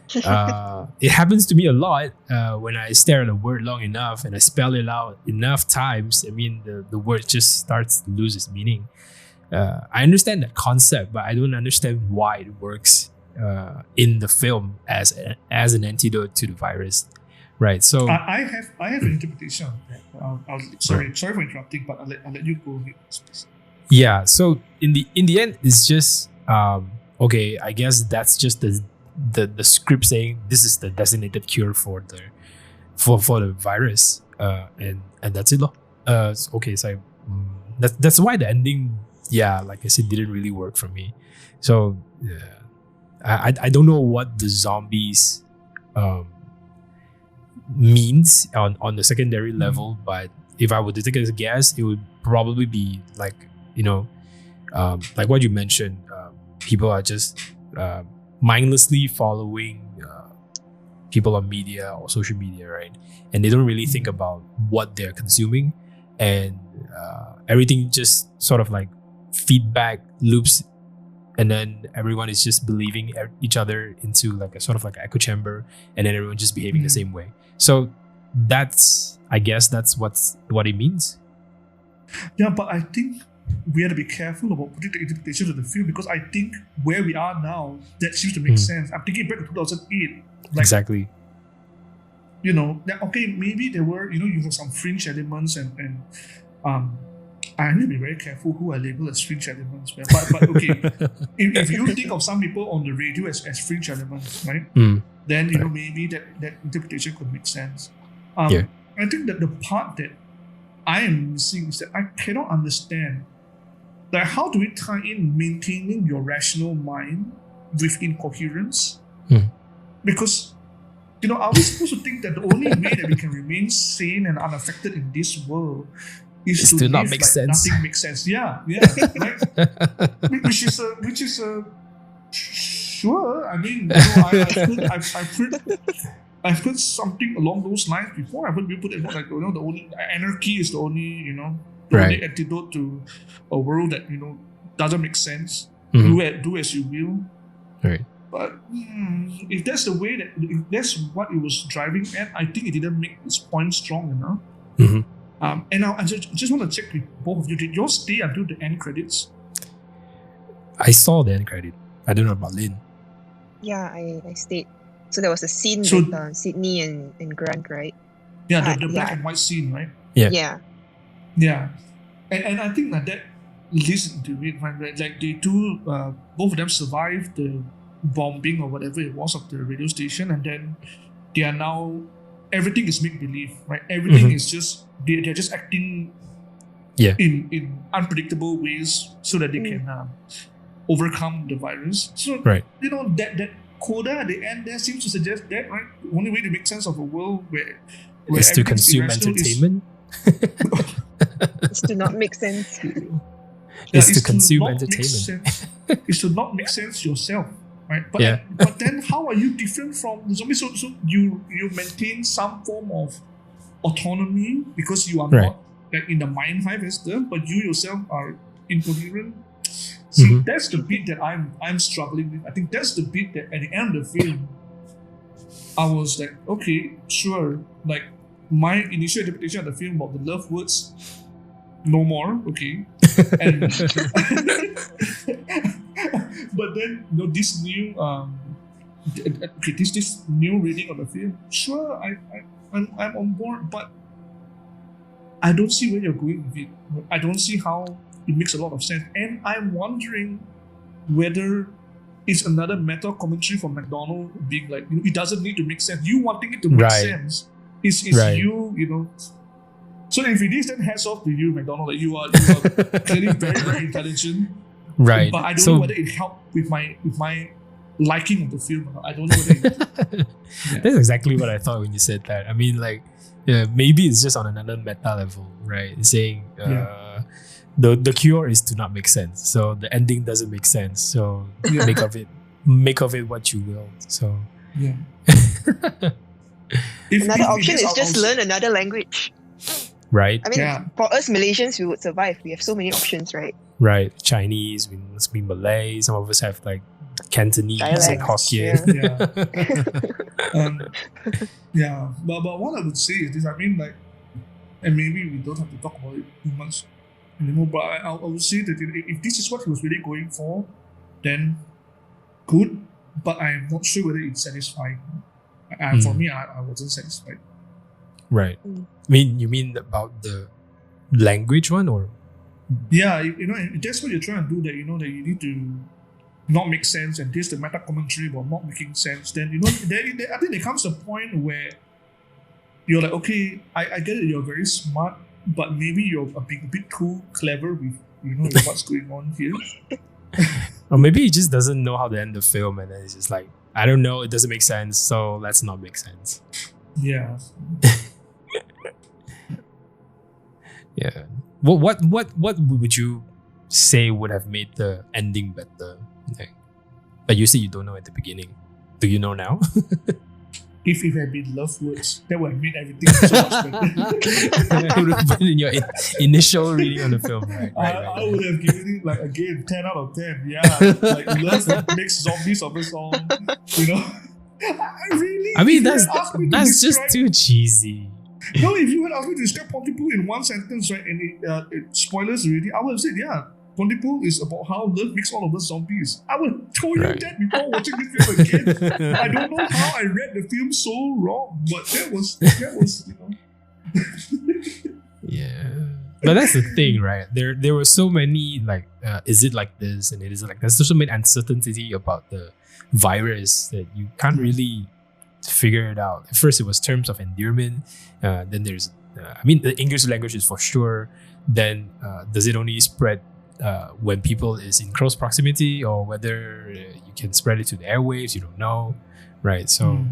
It happens to me a lot when I stare at a word long enough and I spell it out enough times. I mean, the word just starts to lose its meaning. I understand that concept, but I don't understand why it works in the film as an antidote to the virus, right? So I have an interpretation. Sorry for interrupting, but I'll let you go ahead. Yeah. So in the end, it's just okay. I guess that's just the script saying this is the designated cure for the virus, and that's it. Okay, so that's why the ending, like I said, didn't really work for me. So I don't know what the zombies means on the secondary level, but if I were to take a guess, it would probably be like, you know, like what you mentioned, people are just mindlessly following people on media or social media, right? And they don't really think about what they're consuming, and everything just sort of like feedback loops, and then everyone is just believing each other into like a sort of like echo chamber, and then everyone just behaving the same way. So I guess that's what it means. Yeah, but I think we have to be careful about putting the interpretation of the film, because I think where we are now, that seems to make sense. I'm thinking back to 2008. Like, exactly. You know, okay, maybe there were, you know, you have some fringe elements, and I need to be very careful who I label as fringe elements. But okay, if you think of some people on the radio as fringe elements, right? Then, you know, maybe that interpretation could make sense. I think that the part that I am missing is that I cannot understand, like, how do we tie in maintaining your rational mind with incoherence? Because, you know, are we supposed to think that the only way that we can remain sane and unaffected in this world is to not live make like sense? Nothing makes sense. Yeah, right? which is sure. I mean, you know, I've heard something along those lines before. I've heard people put it like, you know, the only anarchy is the only, you know, the only antidote to a world that, you know, doesn't make sense. Do as you will. Right. But if that's the way if that's what it was driving at, I think it didn't make its point strong enough. And now I just want to check with both of you. Did yours stay until the end credits? I saw the end credit. I don't know about Lynn. Yeah, I stayed. So there was a scene So- with Sydney and Grant, right? Yeah, the Yeah. black and white scene, right? Yeah. Yeah. Yeah, and I think that leads into it, right? Like they two, both of them survived the bombing or whatever it was of the radio station, and then they are now, everything is make believe, right? Everything is just they're just acting in unpredictable ways so that they can overcome the virus. So Right. that coda at the end there seems to suggest that, right? The only way to make sense of a world where Is to everything's consume irrational entertainment. It's to not make sense. Is to it's consume not make entertainment. sense- It's to not make sense yourself, right? But Yeah. but then how are you different from the zombies? So you maintain some form of autonomy because you are Right. not like in the mind hive as them, but you yourself are incoherent. See, that's the bit that I'm struggling with. I think that's the bit that at the end of the film, I was like, okay, sure. Like my initial interpretation of the film about the love words, no more, okay. And but then this new this new reading of the film, sure, I'm on board, but I don't see where you're going with it. I don't see how it makes a lot of sense, and I'm wondering whether it's another meta commentary from McDonald being like, it doesn't need to make sense. You wanting it to make Right. sense is Right. you. So if it is, then hats off to you, McDonald. Like you are clearly very, very intelligent. Right. But I don't So- know whether it helped with my liking of the film or not. I don't know whether That's exactly what I thought when you said that. I mean, like, maybe it's just on another meta level, right? It's saying the cure is to not make sense. So the ending doesn't make sense. So make of it what you will. So yeah. Another option it is just learn another language. right, I mean, Yeah. for us Malaysians, we would survive. We have so many options, right? right. Chinese, we must be Malay. Some of us have like Cantonese Dialects, and Hokkien. Yeah. But what I would say is this. I mean, like, and maybe we don't have to talk about it too much anymore. But I would say that if this is what he was really going for, then good. But I'm not sure whether it's satisfying. For me, I wasn't satisfied. Right. You mean about the language one or? Yeah, if that's what you're trying to do. That that you need to not make sense, and there's the meta commentary about not making sense. Then I think there comes a point where you're like, okay, I get it. You're very smart, but maybe you're a bit too clever with with what's going on here. Or maybe he just doesn't know how to end the film, and then it's just like, I don't know, it doesn't make sense, so let's not make sense. Yeah. Yeah. What would you say would have made the ending better? Like you said, you don't know at the beginning. Do you know now? If it had been love words, that would have made everything so much better. It would have been in your initial reading of the film, right? I would have given it like again 10 out of 10. Yeah, like love makes zombies of us all. I mean, that's just too cheesy. No, if you had asked me to describe Pontypool in one sentence, right, and it spoilers already, I would have said, yeah, Pontypool is about how love makes all of us zombies. I would have told you that before watching this film again. I don't know how I read the film so wrong, but that was Yeah. But that's the thing, right? There were so many like, is it like this and it is like there's so many uncertainty about the virus that you can't really figure it out. At first, it was terms of endearment. Then there's, the English language is for sure. Then does it only spread when people is in close proximity, or whether you can spread it to the airwaves? You don't know, right? So,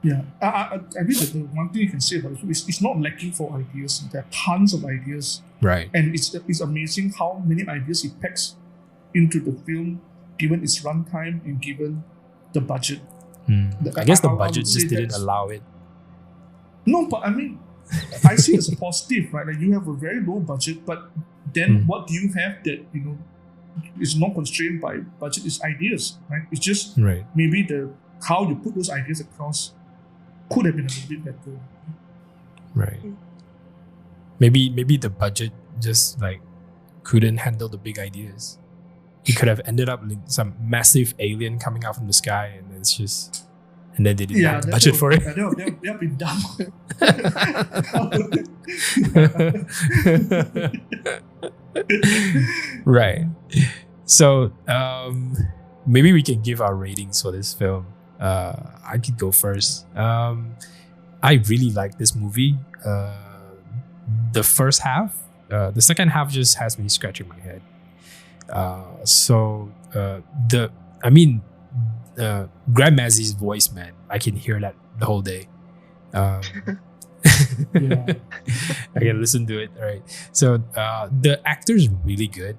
yeah. I mean, the one thing you can say about it is it's not lacking for ideas. There are tons of ideas, right? And it's amazing how many ideas it packs into the film, given its runtime and given the budget. I guess the budget just didn't allow it. No, but I mean, I see it as a positive, right? Like you have a very low budget, but then what do you have that is not constrained by budget? Is ideas, right? It's just maybe how you put those ideas across could have been a little bit better. Right. Maybe the budget just like couldn't handle the big ideas. it could have ended up like some massive alien coming out from the sky, and it's just, and then they didn't have the budget for it. They'll be dumb. Right. So maybe we can give our ratings for this film. I could go first. I really like this movie. The first half, the second half just has me scratching my head. Grand Mazzy's voice, man, I can hear that the whole day. I can listen to it. All right. So the actor's really good.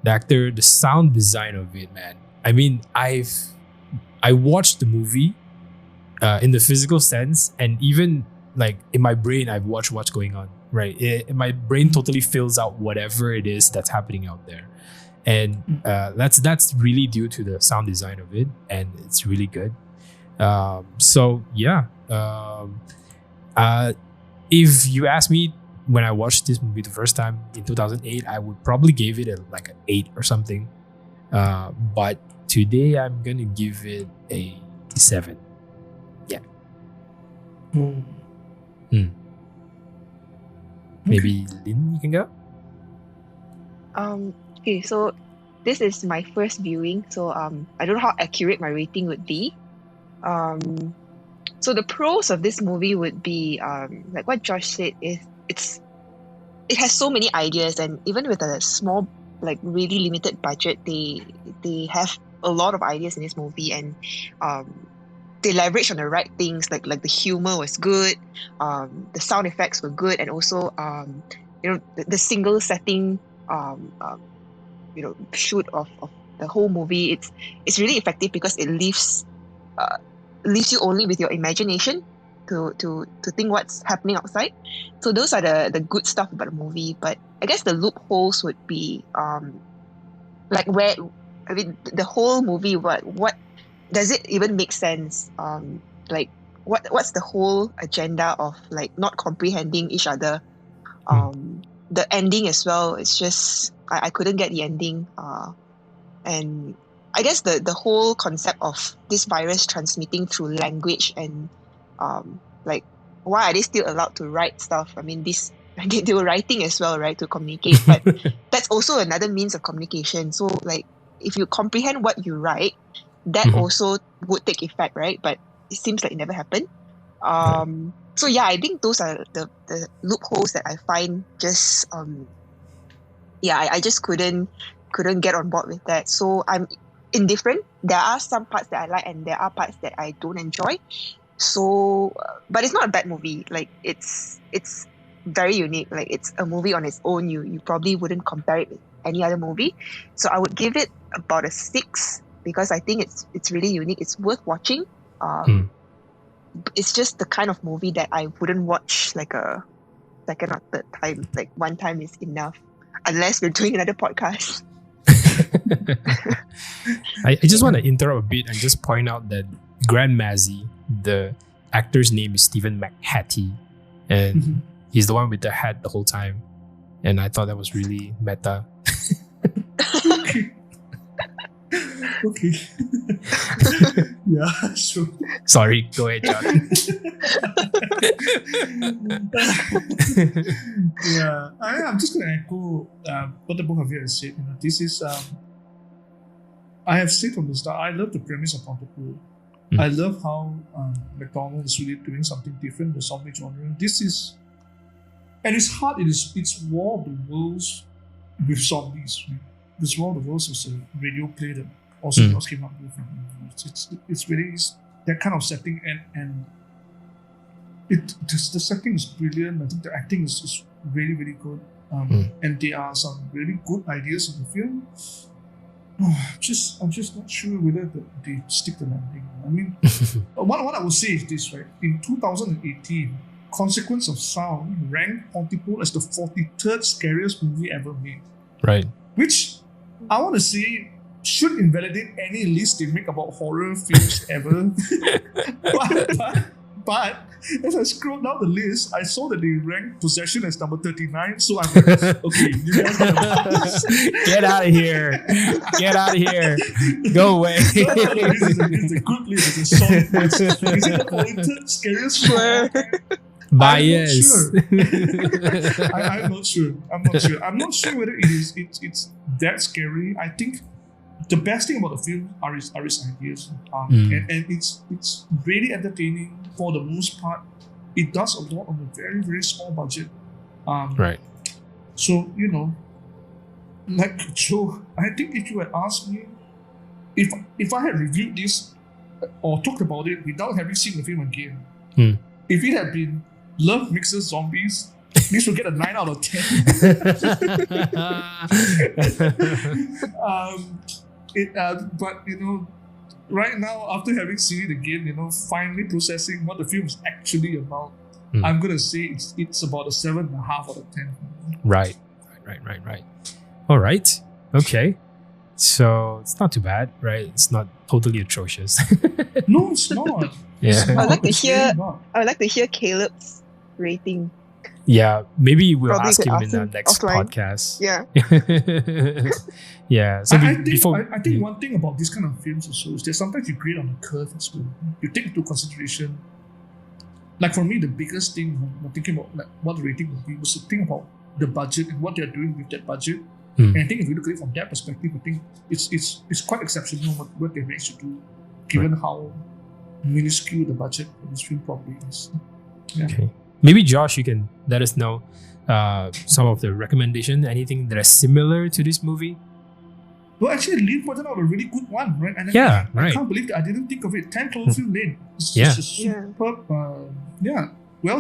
The sound design of it, man. I mean, I watched the movie in the physical sense, and even like in my brain, I've watched what's going on. Right, my brain totally fills out whatever it is that's happening out there, and that's really due to the sound design of it, and it's really good. If you ask me when I watched this movie the first time in 2008, I would probably give it an 8 or something. But today I'm gonna give it a 7. Yeah. Maybe Lynn, you can go. Okay, so this is my first viewing, so I don't know how accurate my rating would be. So the pros of this movie would be like what Josh said, it has so many ideas, and even with a small, like really limited budget, they have a lot of ideas in this movie, and they leverage on the right things, like the humor was good, the sound effects were good, and also the single setting shoot of the whole movie, it's really effective because it leaves you only with your imagination to think what's happening outside. So those are the good stuff about the movie. But I guess the loopholes would be the whole movie, what does it even make sense? What's the whole agenda of like not comprehending each other? The ending as well, it's just I couldn't get the ending. And I guess the whole concept of this virus transmitting through language, and why are they still allowed to write stuff? I mean, they were writing as well, right, to communicate, but that's also another means of communication. So like if you comprehend what you write, that also would take effect, right? But it seems like it never happened. So yeah, I think those are the loopholes that I find just I just couldn't get on board with that. So I'm indifferent. There are some parts that I like, and there are parts that I don't enjoy. So, but it's not a bad movie. Like it's very unique. Like it's a movie on its own. You probably wouldn't compare it with any other movie. So I would give it about a 6 because I think it's really unique. It's worth watching. It's just the kind of movie that I wouldn't watch like a second or third time. Like one time is enough, unless we're doing another podcast. I just want to interrupt a bit and just point out that Grand Mazzy, the actor's name is Stephen McHattie, and he's the one with the hat the whole time, and I thought that was really meta. Okay. Yeah, sure. Sorry, go ahead, John. Yeah, I'm just going to echo what the both of you have said. This is I have said from the start, I love the premise of Pontypool. I love how McDonald's is really doing something different, the zombie genre. This is, at its heart, it's War of the Worlds with zombies. Right? This War of the Worlds is a radio play that also just came up with. It's really that kind of setting, and the setting is brilliant. I think the acting is really, really good. And there are some really good ideas in the film. I'm just not sure whether they stick the landing. I mean, what I would say is this, right? In 2018, Consequence of Sound ranked Pontypool as the 43rd scariest movie ever made. Right. Which I want to say should invalidate any list they make about horror films ever. But as I scrolled down the list, I saw that they ranked possession as number 39. So I'm like, okay, you guys get out of here. Get out of here. Go away. It's a good list. It's a solid list. Is it the pointed, scariest film? Bias. I'm not sure. I'm not sure whether it's that scary. I think the best thing about the film are its ideas. And it's really entertaining for the most part. It does a lot on a very, very small budget. Right. So, like Joe, I think if you had asked me, if I had reviewed this or talked about it without having seen the film again, if it had been Love Mixes Zombies, this would get a 9 out of 10. But right now, after having seen it again, finally processing what the film is actually about, I'm gonna say it's about a 7.5 out of 10. Right. All right. Okay. So it's not too bad, right? It's not totally atrocious. No, it's not. Yeah. I would like to hear Caleb's rating. Yeah, maybe we'll Probably ask could him ask in the him next offline. podcast. Yeah. Yeah. So I think one thing about these kind of films also is that sometimes you grade on a curve as well. You take into consideration, like for me, the biggest thing when thinking about like what the rating would be was to think about the budget and what they're doing with that budget. And I think if you look at it from that perspective, I think it's quite exceptional what they managed to do, given how minuscule the budget for this film probably is. Yeah. Okay. Maybe Josh, you can let us know some of the recommendation, anything that is similar to this movie. Well, actually, Lynn pointed out a really good one, right? And I can't believe that I didn't think of it. 10 Cloverfield Lane. It's just a superb. Well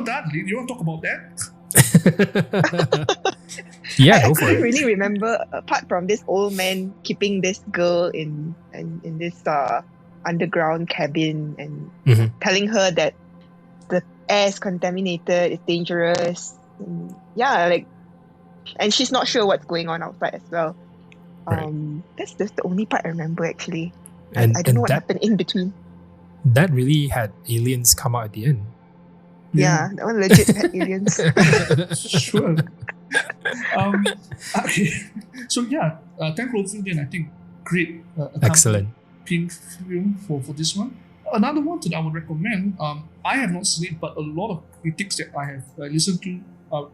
done, Lynn. You want to talk about that? Yeah, I go for can't it. really remember, apart from this old man keeping this girl in this underground cabin and telling her that the air is contaminated, it's dangerous. And and she's not sure what's going on outside as well. That's just the only part I remember actually. And I don't know what happened in between. That really had aliens come out at the end. Yeah, that one legit had aliens. Sure. Okay. So 10 Cloverfield Lane, I think great. Excellent. Pink film for this one. Another one that I would recommend. I have not seen it, but a lot of critics that I have listened to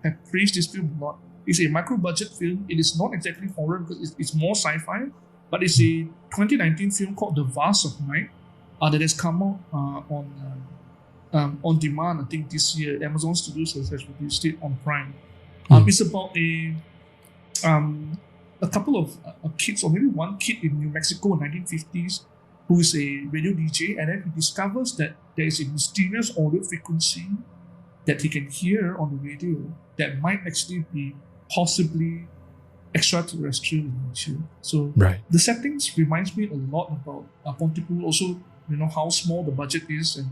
have praised this film a lot. It's a micro-budget film. It is not exactly horror because it's more sci-fi, but it's a 2019 film called The Vast of Night that has come out on demand. I think this year Amazon Studios has released it on Prime. It's about a couple of kids, or maybe one kid in New Mexico in 1950s, who is a radio DJ, and then he discovers that there is a mysterious audio frequency that he can hear on the radio that might actually be possibly extraterrestrial in nature. So the settings reminds me a lot about Pontypool. Also, how small the budget is, and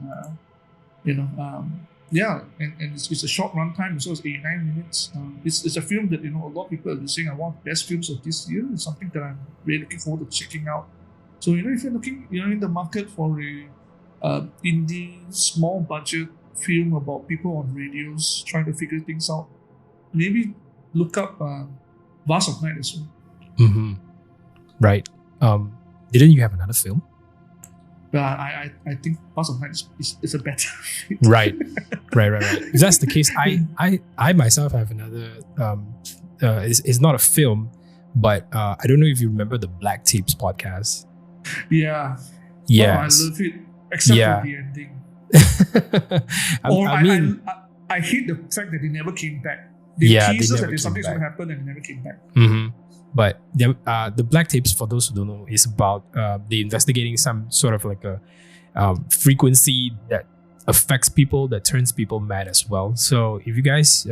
and it's a short runtime, so it's 89 minutes. It's a film that a lot of people are saying are one of the best films of this year. It's something that I'm really looking forward to checking out. So if you're looking in the market for a indie small budget film about people on radios trying to figure things out, maybe look up Vast of Night as well. Right. Didn't you have another film? I think Vast of Night is a better film. Right. If that's the case, I myself have another. It's not a film, but I don't know if you remember the Black Tapes podcast. Yeah. Yes. Oh, I love it, except for the ending. I hate the fact that they never came back. They teased us that something's going to happen and they never came back. But the Black Tapes, for those who don't know, is about they investigating some sort of like a frequency that affects people, that turns people mad as well. So if you guys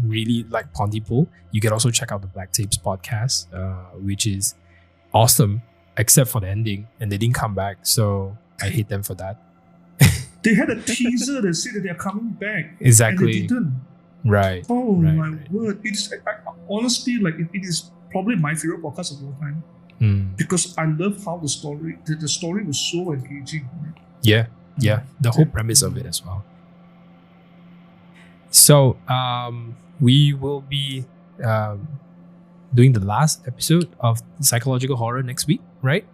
really like Pontypool, you can also check out the Black Tapes podcast, which is awesome, except for the ending, and they didn't come back. So I hate them for that. They had a teaser that said that they're coming back. Exactly. And they didn't. Right. Oh my word! It's honestly like it is probably my favorite podcast of all time. Because I love how the story was so engaging. Yeah. The whole premise of it as well. So we will be doing the last episode of psychological horror next week, right?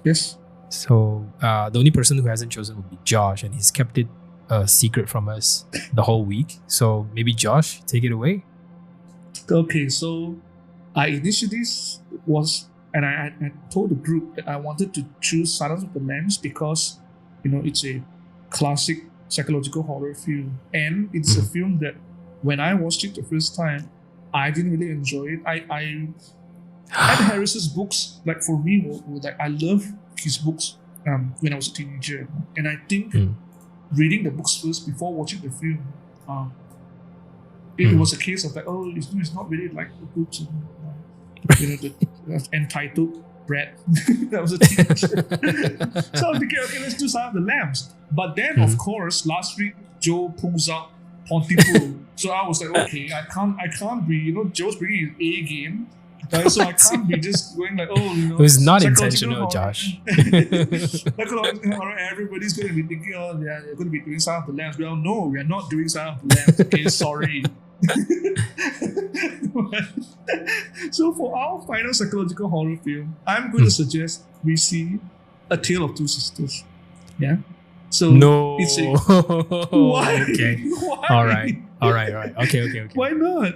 Yes. So the only person who hasn't chosen would be Josh, and he's kept it a secret from us the whole week. So maybe Josh, take it away. Okay, so I initially I told the group that I wanted to choose Silence of the Lambs because, it's a classic psychological horror film, and it's a film that when I watched it the first time, I didn't really enjoy it. I Ed Harris's books, like for me, were like I love his books when I was a teenager, and I think reading the books first before watching the film, it was a case of like, it's not really like the books, the entitled brat. That was a teenager. So I was thinking, okay, let's do Silence of the Lambs. But then, of course, last week Joe pulls out Pontypool. So I was like, okay, I can't be, Joe's bringing his A game. Right? So I can't be just going like, it was not intentional, Josh. Everybody's going to be thinking, they're going to be doing Silence of the Lambs. Well, no, we are not doing Silence of the Lambs. Okay, sorry. So for our final psychological horror film, I'm going to suggest we see A Tale of Two Sisters. Yeah. So no. It's a why? Okay. Why? All right. Okay. Why not?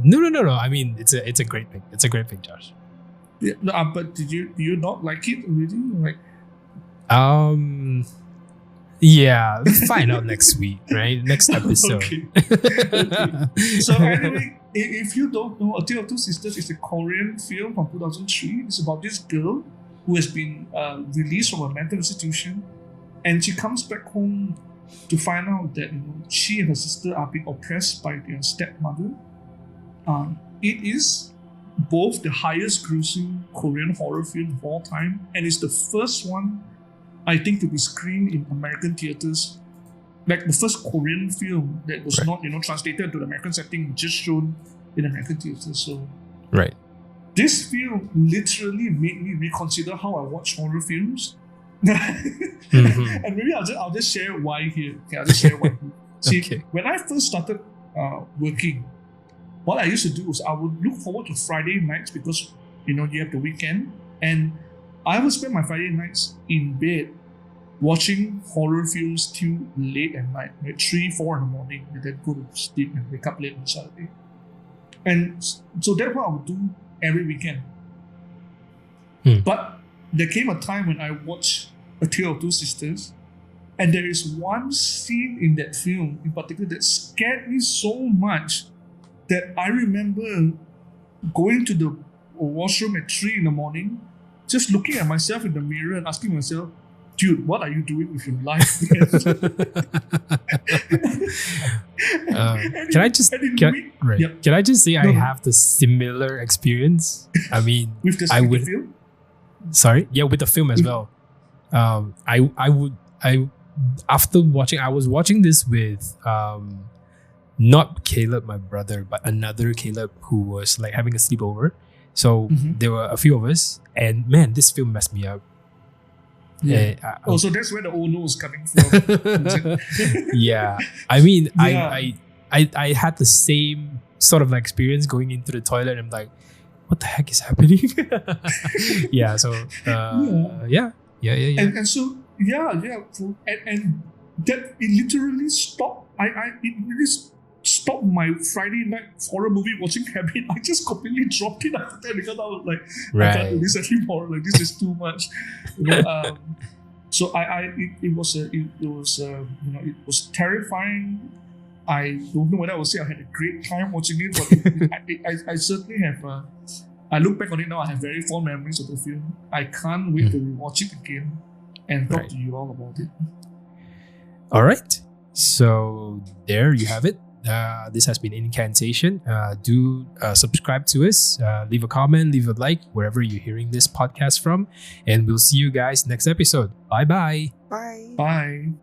No. I mean, it's a great thing. It's a great thing, Josh. Yeah, no, but do you not like it really? Like, yeah, let's find out next week, right? Next episode. Okay. So anyway, if you don't know, A Tale of Two Sisters is a Korean film from 2003. It's about this girl who has been released from a mental institution, and she comes back home to find out that she and her sister are being oppressed by their stepmother. It is both the highest grossing Korean horror film of all time, and it's the first one, I think, to be screened in American theaters. Like the first Korean film that was not, translated to the American setting, just shown in American theaters. So, this film literally made me reconsider how I watch horror films. And maybe I'll just share why here. Okay, I'll just share why here. See, when I first started working, what I used to do was I would look forward to Friday nights because, you have the weekend, and I would spend my Friday nights in bed watching horror films till late at night, like 3-4 in the morning, and then go to sleep and wake up late on Saturday. And so that's what I would do every weekend. But there came a time when I watched A Tale of Two Sisters, and there is one scene in that film in particular that scared me so much that I remember going to the washroom at 3 in the morning, just looking at myself in the mirror and asking myself, dude, what are you doing with your life? Can I just say I have the similar experience? I mean, with the film? Sorry, yeah, with the film as well. After watching, I was watching this with not Caleb, my brother, but another Caleb who was like having a sleepover. So there were a few of us, and man, this film messed me up. Yeah. So that's where the old nose coming from. Yeah, I mean, I had the same sort of like experience going into the toilet. And I'm like, what the heck is happening? Yeah. So yeah. And so and that it literally stopped. It really stopped my Friday night horror movie watching habit. I just completely dropped it after that because I was like, I can't do this anymore. Like, this is too much. So it was terrifying. I don't know whether I would say I had a great time watching it, but I certainly have. I look back on it now. I have very fond memories of the film. I can't wait to rewatch it again and talk to you all about it. All right. So there you have it. This has been Incantation. Do subscribe to us, leave a comment, leave a like wherever you're hearing this podcast from, and we'll see you guys next episode. Bye-bye. Bye. Bye.